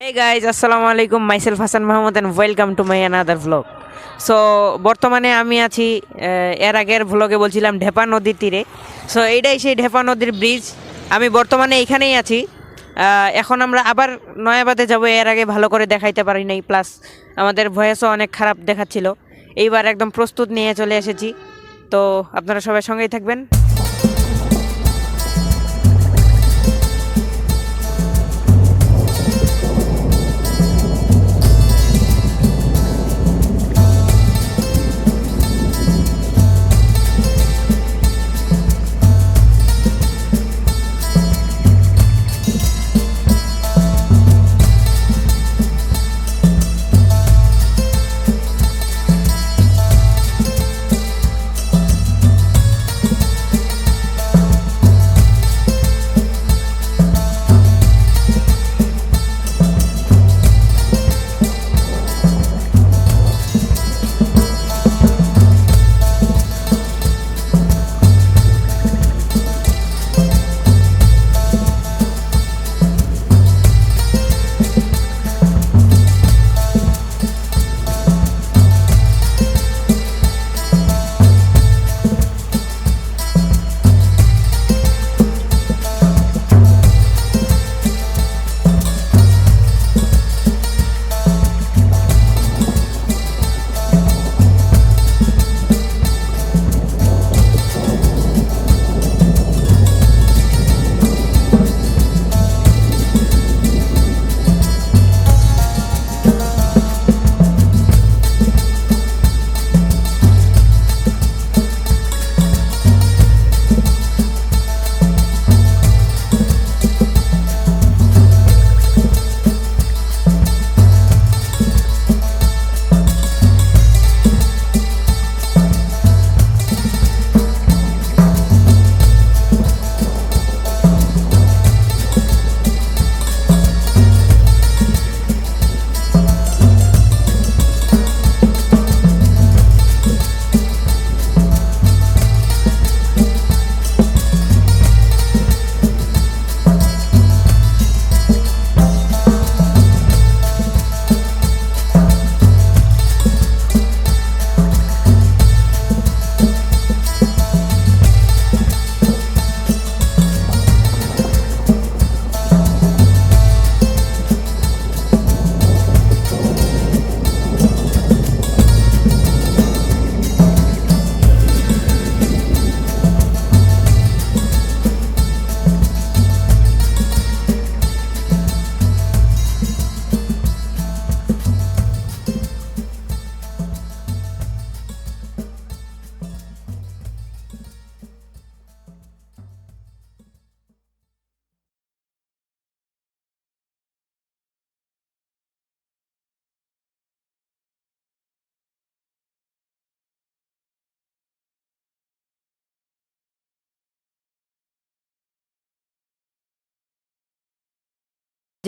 Hey guys, আসসালামু আলাইকুম, myself Hasan Mahmud and welcome to my another vlog. So বর্তমানে আমি আছি এর আগের ভ্লগে বলছিলাম ঢেপা নদীর তীরে। সো এইটাই সেই ঢেপা নদীর ব্রিজ। আমি বর্তমানে এখানেই আছি। এখন আমরা আবার নয়াবাদে যাব। এর আগে ভালো করে দেখাইতে পারি নাই, প্লাস আমাদের ভয়েসও অনেক খারাপ দেখাচ্ছিল। এইবার একদম প্রস্তুত নিয়ে চলে এসেছি। তো আপনারা সবাই সঙ্গেই থাকবেন।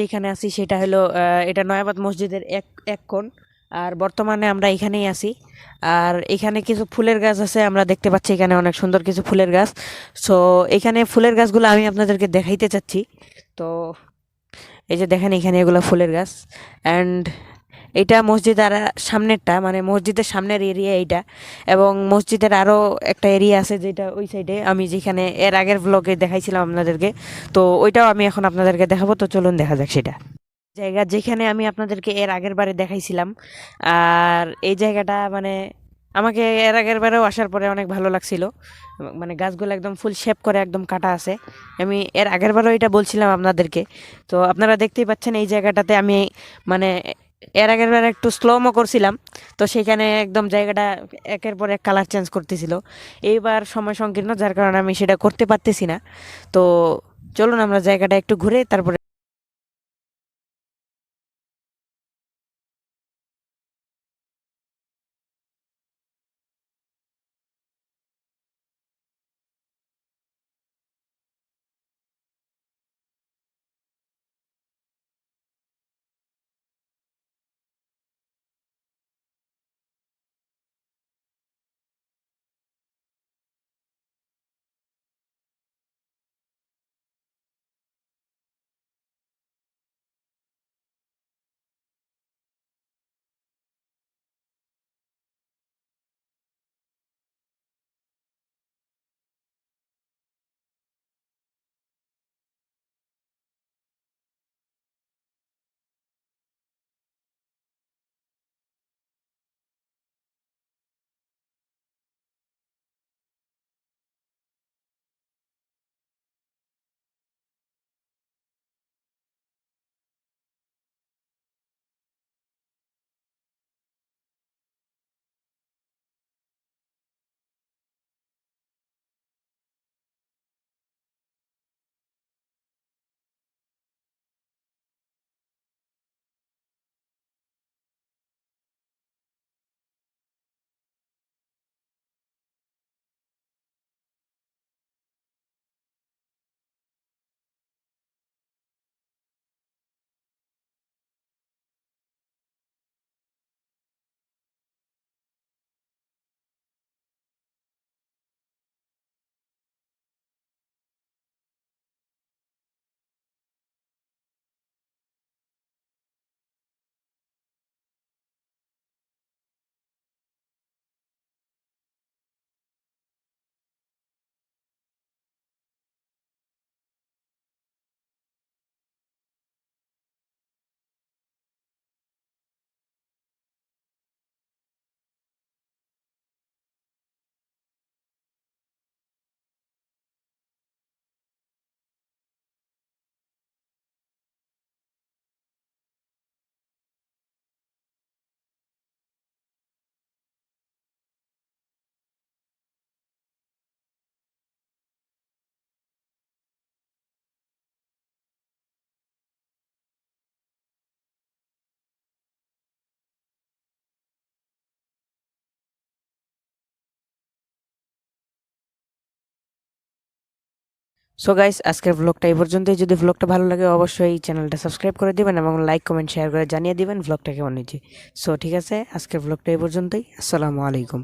যেখানে আছি সেটা হলো এটা নয়াবাদ মসজিদের এক এক কোণ। আর বর্তমানে আমরা এখানেই আছি। আর এখানে কিছু ফুলের গাছ আছে, আমরা দেখতে পাচ্ছি এখানে অনেক সুন্দর কিছু ফুলের গাছ। সো এখানে ফুলের গাছগুলো আমি আপনাদেরকে দেখাইতে চাচ্ছি। তো এই যে দেখেন, এখানে এগুলো ফুলের গাছ। অ্যান্ড এটা মসজিদ আর সামনেরটা, মানে মসজিদের সামনের এরিয়া এইটা। এবং মসজিদের আরও একটা এরিয়া আছে যেটা ওই সাইডে, আমি যেখানে এর আগের ব্লগে দেখাইছিলাম আপনাদেরকে। তো ওইটাও আমি এখন আপনাদেরকে দেখাবো, তো চলুন দেখা যাক সেটা। জায়গা যেখানে আমি আপনাদেরকে এর আগের বারে দেখাইছিলাম। আর এই জায়গাটা মানে আমাকে এর আগের বারেও আসার পরে অনেক ভালো লাগছিল। মানে গাছগুলো একদম ফুল শেপ করে একদম কাটা আছে। আমি এর আগের বারেও এটা বলছিলাম আপনাদেরকে। তো আপনারা দেখতেই পাচ্ছেন এই জায়গাটাতে আমি মানে এর আগের বার একটু স্লোমো করছিলাম। তো সেখানে একদম জায়গাটা একের পর এক কালার চেঞ্জ করতেছিল। এইবার সময় সংকীর্ণ, যার কারণে আমি সেটা করতে পারতেছি না। তো চলুন আমরা জায়গাটা একটু ঘুরে তারপরে সো গাইস, আজকের ব্লগটা এই পর্যন্তই। যদি ব্লগটা ভালো লাগে অবশ্যই চ্যানেলটা সাবস্ক্রাইব করে দিবেন এবং লাইক কমেন্ট শেয়ার করে জানিয়ে দিবেন ব্লগটা কেমন হয়েছে। সো ঠিক আছে, আজকের ব্লগটা এই পর্যন্তই। আসসালামু আলাইকুম।